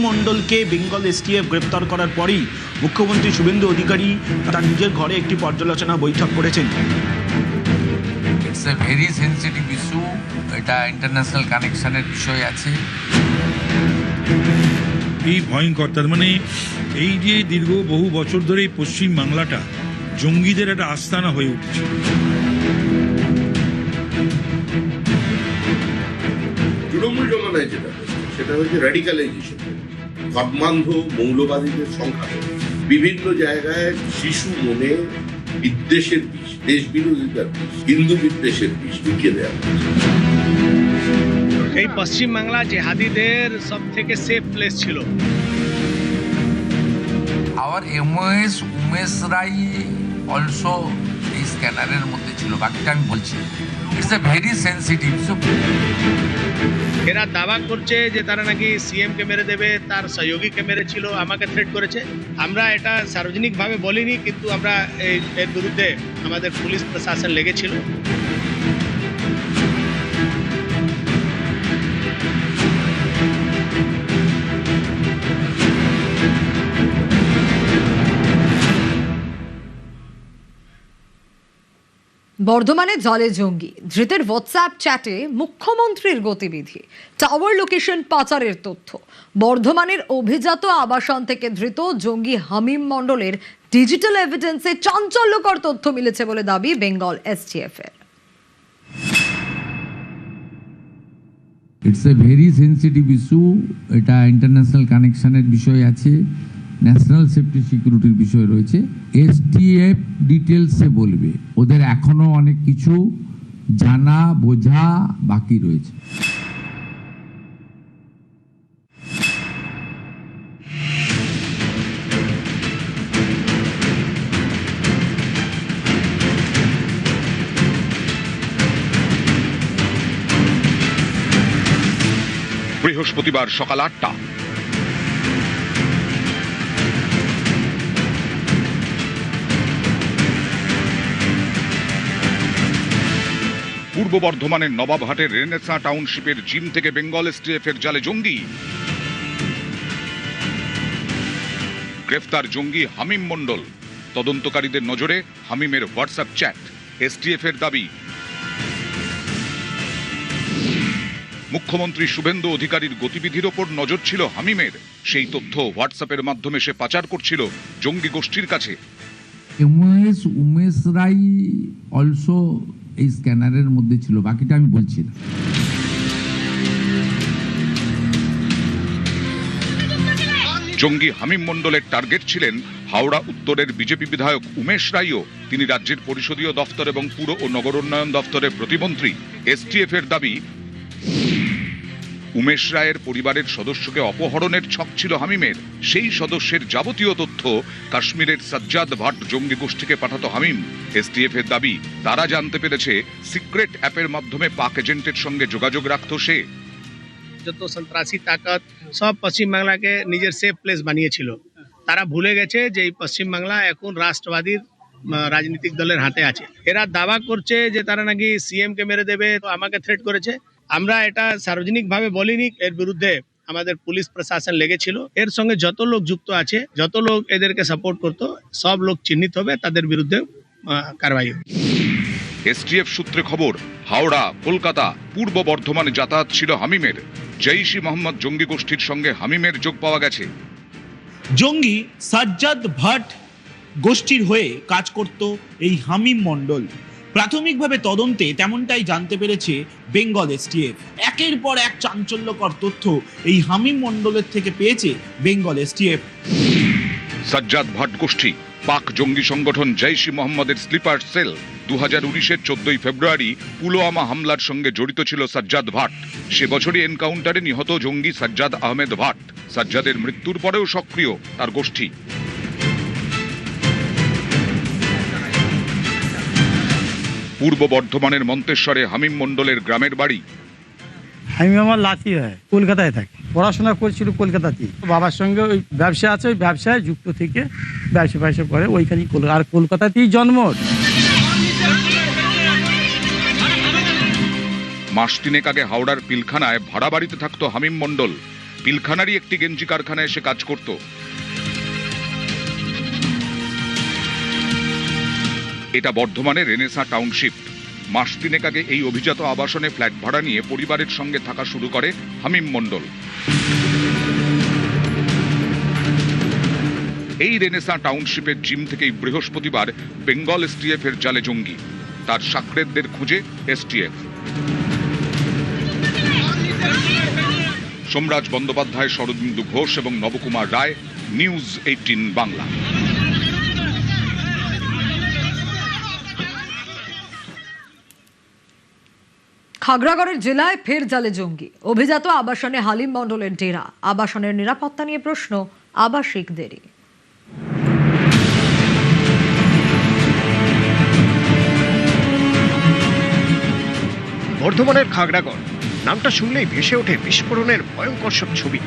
মণ্ডলকে বেঙ্গল এসটিএফ গ্রেপ্তার করার পরেই মুখ্যমন্ত্রী শুভেন্দু অধিকারী তার নিজের ঘরে একটি পর্যালোচনা বৈঠক করেছেন। It's a very sensitive issue, এটা ইন্টারন্যাশনাল কানেকশনের বিষয় আছে। এই ভয়ঙ্কর, তার মানে এই যে দীর্ঘ বহু বছর ধরে এই পশ্চিম বাংলাটা জঙ্গিদের একটা আস্তানা হয়ে উঠছে। তৃণমূল জমানায় যেটা সেটা হচ্ছে র্যাডিক্যালাইজেশন, ধর্মান্ধ মৌলবাদীদের সংখ্যা, বিভিন্ন জায়গায় শিশু মনে বিদ্বেষের বিষ, দেশ বিরোধিতার বিষ, হিন্দু বিদ্বেষের বিষ ঢুকিয়ে দেওয়া। এই পশ্চিম বাংলা জেহাদিদের সব থেকে সেফ প্লেস ছিল। আওয়ার এমওএস উমেশ রাই অলসো এই স্ক্যানারের মধ্যে ছিল, বাকিটা আমি বলছি। It's a very sensitive issue. এরা দাবা করছে যে তারা নাকি সিএম কে মেরে দেবে, তার সহযোগীকে মেরেছিল, আমাকে থ্রেট করেছে। আমরা এটা সার্বজনিকভাবে বলিনি, কিন্তু আমরা এর বিরুদ্ধে আমাদের পুলিশ প্রশাসন লেগেছিল। বর্ধমানে জালে জঙ্গি, ধৃতের হোয়াটসঅ্যাপ চ্যাটে মুখ্যমন্ত্রীর গতিবিধি, টাওয়ার লোকেশন পাচারের তথ্য। বর্ধমানের অভিজাত আবাসন থেকে ধৃত জঙ্গি হামিম মণ্ডলের ডিজিটাল এভিডেন্সে চাঞ্চল্যকর তথ্য মিলেছে বলে দাবি বেঙ্গল এসটিএফ এর। It's a very sensitive issue, এটা ইন্টারন্যাশনাল কানেকশনের বিষয় আছে, ন্যাশনাল সেফটি সিকিউরিটির বিষয় রয়েছে। এসটিএফ ডিটেলসে বলবে, ওদের এখনো অনেক কিছু জানা বোঝা বাকি রয়েছে। বৃহস্পতিবার সকাল 8টা পূর্ব বর্ধমানের নবাবহাটের রেনেসা টাউনশিপের জিম থেকে বেঙ্গল এসটিএফ এর জালে জঙ্গি। গ্রেফতার জঙ্গি হামিম মণ্ডল। তদন্তকারীদের নজরে হামিমের হোয়াটসঅ্যাপ চ্যাট। এসটিএফ এর দাবি, মুখ্যমন্ত্রী শুভেন্দু অধিকারীর গতিবিধির ওপর নজর ছিল হামিমের। সেই তথ্য হোয়াটসঅ্যাপের মাধ্যমে সে পাচার করছিল জঙ্গি গোষ্ঠীর কাছে। এমওএস উমেশ রাই অলসো এই স্ক্যানারের মধ্যে ছিল, বাকিটা আমি বলছি না। জঙ্গি হামিম মণ্ডলের টার্গেট ছিলেন হাওড়া উত্তরের বিজেপি বিধায়ক উমেশ রাইও। তিনি রাজ্যের পরিষদীয় দফতর এবং পুর ও নগর উন্নয়ন দফতরের প্রতিমন্ত্রী। এসটিএফ এর দাবি, উমেশ রায়ের পরিবারের সদস্যকে অপহরণের ছক ছিল হামিমের। সেই সদস্যের যাবতীয় তথ্য কাশ্মীরের সাজ্জাদ ভাট জঙ্গি গোষ্ঠীকে পাঠাতো হামিম। এসটিএফ এর দাবি, তারা জানতে পেরেছে সিক্রেট অ্যাপের মাধ্যমে পাক এজেন্টের সঙ্গে যোগাযোগ রাখত সে। যত সন্ত্রাসী তাকত সব পশ্চিম বাংলাকে নিজের সেফ প্লেস বানিয়েছিল। তারা ভুলে গেছে যে এই পশ্চিম বাংলা এখন রাষ্ট্রবাদীর রাজনৈতিক দলের হাতে আছে। এরা দাবা করছে যে তারা নাকি সিএম কে মেরে দেবে, তো আমাকে থ্রেট করেছে। আমরা এটা সার্বজনিকভাবে বলিনি, এর বিরুদ্ধে আমাদের পুলিশ প্রশাসন লেগেছিল। এর সঙ্গে যত লোক যুক্ত আছে, যত লোক এদেরকে সাপোর্ট করতো, সব লোক চিহ্নিত হবে, তাদের বিরুদ্ধে কারবাই হবে। এসটিএফ সূত্রে খবর, হাওড়া, কলকাতা, পূর্ব বর্ধমানে যাতায়াত ছিল হামিমের। জৈশ-ই মোহাম্মদ জঙ্গি গোষ্ঠীর সঙ্গে হামিমের যোগ পাওয়া গেছে। জঙ্গি সাজ্জাদ ভাট গোষ্ঠীর হয়ে কাজ করত এই হামিম মণ্ডল। প্রাথমিকভাবে তদন্তে তেমনটাই জানতে পেরেছে বেঙ্গল এসটিএফ। একের পর এক চাঞ্চল্যকর তথ্য এই হামিম মণ্ডলের থেকে পেয়েছে বেঙ্গল এসটিএফ। সাজ্জাদ ভাট গোষ্ঠী পাক জঙ্গি সংগঠন জৈশ-ই মোহাম্মদের স্লিপার সেল। 2019-এর 14 ফেব্রুয়ারি পুলওয়ামা হামলার সঙ্গে জড়িত ছিল সাজ্জাদ ভাট। সে বছরই এনকাউন্টারে নিহত জঙ্গি সাজ্জাদ আহমেদ ভাট। সাজ্জাদের মৃত্যুর পরেও সক্রিয় তার গোষ্ঠী। পূর্ব বর্ধমানের মন্তেশ্বরে হামিম মণ্ডলের গ্রামের বাড়ি। আমি আমার লাতি হয়, কলকাতায় থাকে, পড়াশোনা করছিল কলকাতাতেই। বাবার সঙ্গে ওই ব্যবসা আছে, ওই ব্যবসায় যুক্ত থেকে ব্যবসা করে ওইখানেই, আর কলকাতাতেই জন্ম। মাস তিনেক আগে হাওড়ার পিলখানায় ভাড়া বাড়িতে থাকতো হামিম মণ্ডল। পিলখানারই একটি গেঞ্জি কারখানায় সে কাজ করত। এটা বর্ধমানের রেনেসা টাউনশিপ। মাস তিনেক আগে এই অভিজাত আবাসনে ফ্ল্যাট ভাড়া নিয়ে পরিবারের সঙ্গে থাকা শুরু করে হামিম মণ্ডল। এই রেনেসা টাউনশিপের জিম থেকেই বৃহস্পতিবার বেঙ্গল এসটিএফ এর জালে জঙ্গি। তার সাকরেদদের খুঁজে এসটিএফ। সোমরাজ বন্দ্যোপাধ্যায়, শরদিন্দু ঘোষ এবং নবকুমার রায়, নিউজ 18 বাংলা। খাগড়াগড়ের জেলায় ফের জালে জঙ্গি। অভিজাত আবাসনে হালিম মণ্ডলের ডেরা। আবাসনের নিরাপত্তা নিয়ে প্রশ্ন আবাসিকদেরই। বর্ধমানের খাগড়াগড় নামটা শুনলেই ভেসে ওঠে বিস্ফোরণের ভয়ঙ্কর সব ছবি।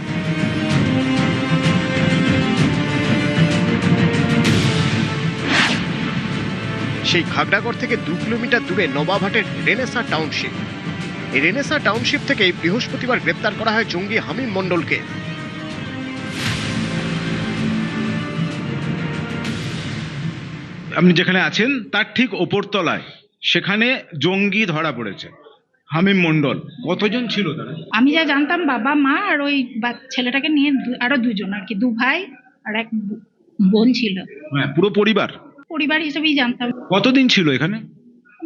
সেই খাগড়াগড় থেকে 2 কিলোমিটার দূরে নবাবহাটের রেনেসা টাউনশিপ। এই রেনেসা টাউনশিপ থেকে বৃহস্পতিবার গ্রেপ্তার করা হয় জঙ্গি হামিম মণ্ডলকে। আপনি যেখানে আছেন তার ঠিক ওপরতলায় সেখানে জঙ্গি ধরা পড়েছে হামিম মণ্ডল। কতজন ছিল তারা? আমি যা জানতাম বাবা মা আর ওই ছেলেটাকে নিয়ে আরো দুজন আর কি, 2 ভাই আর 1 বোন ছিল। হ্যাঁ, পুরো পরিবার পরিবার হিসেবেই জানতাম। কতদিন ছিল এখানে?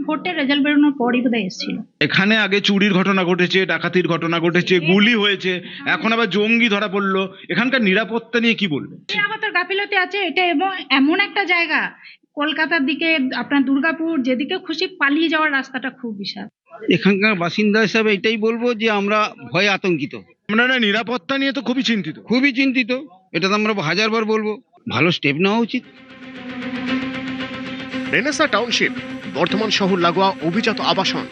ভোটের রেজাল্ট বেরোনোর পরই বোধহয় এসেছিল। এখানে আগে চুরির ঘটনা ঘটেছে, ডাকাতির ঘটনা ঘটেছে, গুলি হয়েছে, এখন আবার জঙ্গি ধরা পড়লো। এখানকার নিরাপত্তা নিয়ে কি বলবেন? নিরাপত্তার গাফিলতি আছে এটা, এবং এমন একটা জায়গা কলকাতার দিকে আপনার দুর্গাপুর যেদিকে খুশি পালিয়ে যাওয়ার রাস্তাটা খুব বিশাল। এখানকার বাসিন্দা হিসাবে এটাই বলবো যে আমরা ভয়ে আতঙ্কিত। আপনারা নিরাপত্তা নিয়ে তো খুবই চিন্তিত। খুবই চিন্তিত, এটা তো আমরা 1000বার বলবো। ভালো স্টেপ নেওয়া উচিত। রেনেসা টাউনশিপ বর্ধমান শহর লাগোয়া অভিজাত আবাসন।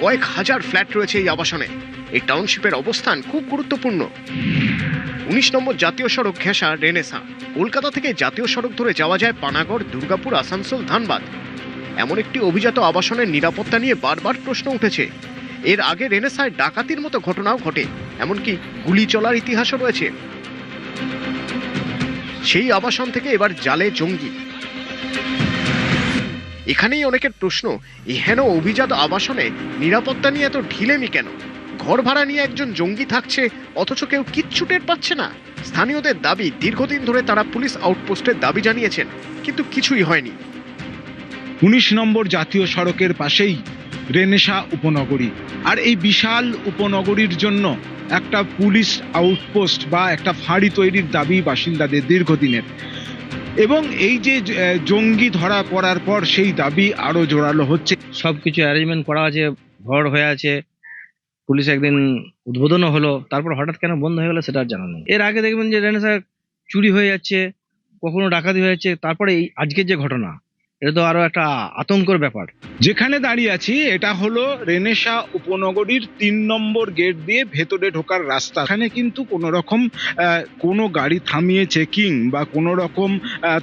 কয়েক হাজার ফ্ল্যাট রয়েছে এই আবাসনে। এই টাউনশিপের অবস্থান খুব গুরুত্বপূর্ণ। 19 নম্বর জাতীয় সড়ক ঘেঁষা রেনেসা। কলকাতা থেকে জাতীয় সড়ক ধরে যাওয়া যায় পানাগড়, দুর্গাপুর, আসানসোল, ধানবাদ। এমন একটি অভিজাত আবাসনের নিরাপত্তা নিয়ে বারবার প্রশ্ন উঠেছে। এর আগে রেনেসায় ডাকাতির মতো ঘটনাও ঘটে, এমনকি গুলি চলার ইতিহাসও রয়েছে। সেই আবাসন থেকে এবার জালে জঙ্গি। এখানেই অনেকের প্রশ্ন, এহেন অভিজাত আবাসনে নিরাপত্তা নিয়ে এত ঢিলেমি কেন? ঘর ভাড়া নিয়ে একজন জঙ্গি থাকছে, অথচ কেউ কিচ্ছু টের পাচ্ছে না। স্থানীয়দের দাবি, দীর্ঘদিন ধরে তারা পুলিশ আউটপোস্টের দাবি জানিয়েছেন, কিন্তু কিছুই হয়নি। 19 নম্বর জাতীয় সড়কের পাশেই রেনেসা উপনগরী। আর এই বিশাল উপনগরীর জন্য একটা পুলিশ আউটপোস্ট বা একটা ফাঁড়ি তৈরির দাবি বাসিন্দাদের দীর্ঘদিনের। এবং এই যে জঙ্গি ধরা পড়ার পর সেই দাবি আরো জোরালো হচ্ছে। সবকিছু অ্যারেঞ্জমেন্ট করা আছে, ঘর হয়ে আছে, পুলিশ একদিন উদ্বোধনও হলো, তারপর হঠাৎ কেন বন্ধ হয়ে গেল সেটা আর জানা নেই। এর আগে দেখবেন যে রেনেসা চুরি হয়ে যাচ্ছে, কখনো ডাকাতি হয়ে যাচ্ছে, তারপরে এই আজকের যে ঘটনা, এটা তো আরো একটা আতঙ্কের ব্যাপার। যেখানে দাঁড়িয়ে আছি এটা হলো রেনেসা উপনগরীর 3 নম্বর গেট দিয়ে ভেতরে ঢোকার রাস্তা। এখানে কিন্তু কোনো রকম কোনো গাড়ি থামিয়ে চেকিং বা কোনো রকম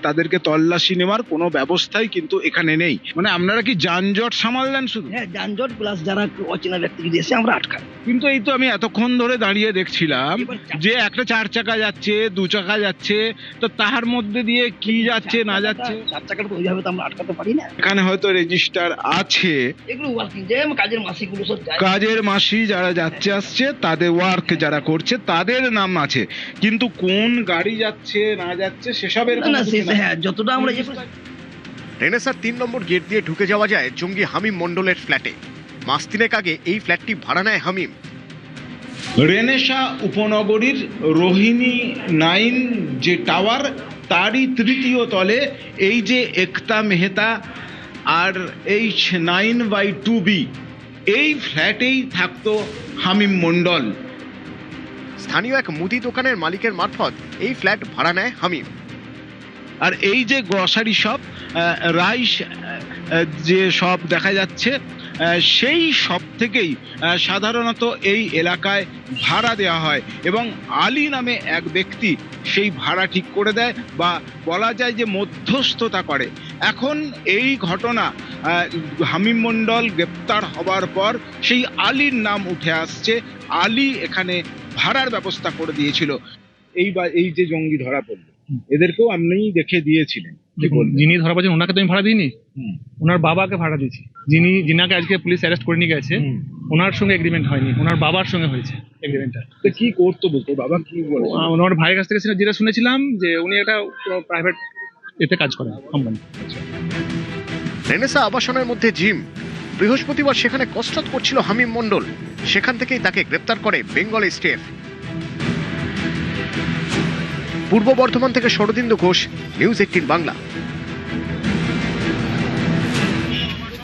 তাদেরকে তল্লাশি নেওয়ার কোনো ব্যবস্থাই কিন্তু এখানে নেই। মানে আপনারা কি যানজট সামাল দেন শুধু? হ্যাঁ, যানজট প্লাস যারা অচেনা ব্যক্তি যদি এসে আমরা আটকাই। কিন্তু এই তো আমি এতক্ষণ ধরে দাঁড়িয়ে দেখছিলাম যে একটা 4 চাকা যাচ্ছে, 2 চাকা যাচ্ছে, তো তাহার মধ্যে দিয়ে কি যাচ্ছে না যাচ্ছে। 4 চাকার তো ওইভাবে তো আমরা আটকাতে পারি না। এখানে হয়তো রেজিস্টার আছে, এগুলো ওয়ার্কিং যে কাজের মাসিগুলো সব যায়। কাজের মাসি যারা যাচ্ছে আসছে তাদের ওয়ার্ক যারা করছে তাদের নাম আছে, কিন্তু কোন গাড়ি যাচ্ছে না যাচ্ছে সেসবের না, হ্যাঁ, যতটা আমরা রেনেসার 3 নম্বর গেট দিয়ে ঢুকে যাওয়া যায় জঙ্গি হামিম মণ্ডলের ফ্ল্যাটে। মাস তিনেক আগে এই ফ্ল্যাটটি ভাড়া নেয় হামিম। রেনেসা উপনগরীর রোহিণী 9 যে টাওয়ার, তারই 3য় তলে এই যে একতা মেহতা আর H9/2B, এই ফ্ল্যাটেই থাকতো হামিম মণ্ডল। স্থানীয় এক মুদি দোকানের মালিকের মারফত এই ফ্ল্যাট ভাড়া নেয় হামিম। আর এই যে গ্রসারি শপ, রাইস যে শপ দেখা যাচ্ছে, সেই শপ থেকেই সাধারণত এই এলাকায় ভাড়া দেওয়া হয় এবং আলী নামে এক ব্যক্তি সেই ভাড়া ঠিক করে দেয় বা বলা যায় যে মধ্যস্থতা করে। এখন এই ঘটনা হামিম মণ্ডল গ্রেপ্তার হবার পর সেই আলীর নাম উঠে আসছে। আলী এখানে ভাড়ার ব্যবস্থা করে দিয়েছিল। এই যে জঙ্গি ধরা পড়লো, এদেরকেও আপনি দেখে দিয়েছিলেন। যিনি ধরা পড়ছেন ওনাকে তো আমি ভাড়া দিইনি, ওনার বাবাকে ভাড়া দিয়েছি। যিনাকে আজকে পুলিশ অ্যারেস্ট করে নিয়ে গেছে, ওনার সঙ্গে এগ্রিমেন্ট হয়নি, ওনার বাবার সঙ্গে হয়েছে এগ্রিমেন্টটা। তো কি করতো বলতো, বাবা কি বলে? ওনার ভাইয়ের কাছ থেকে যেটা শুনেছিলাম যে উনি একটা প্রাইভেট এতে কাজ করেন, কোম্পানি। রেনেসা আবাসনের মধ্যে জিম। বৃহস্পতিবার সেখানে কসরত করছিল হামিম মণ্ডল। সেখান থেকেই তাকে গ্রেপ্তার করে বেঙ্গল এসটিএফ। পূর্ব বর্ধমান থেকে শরদিন্দু ঘোষ, নিউজ 18 বাংলা।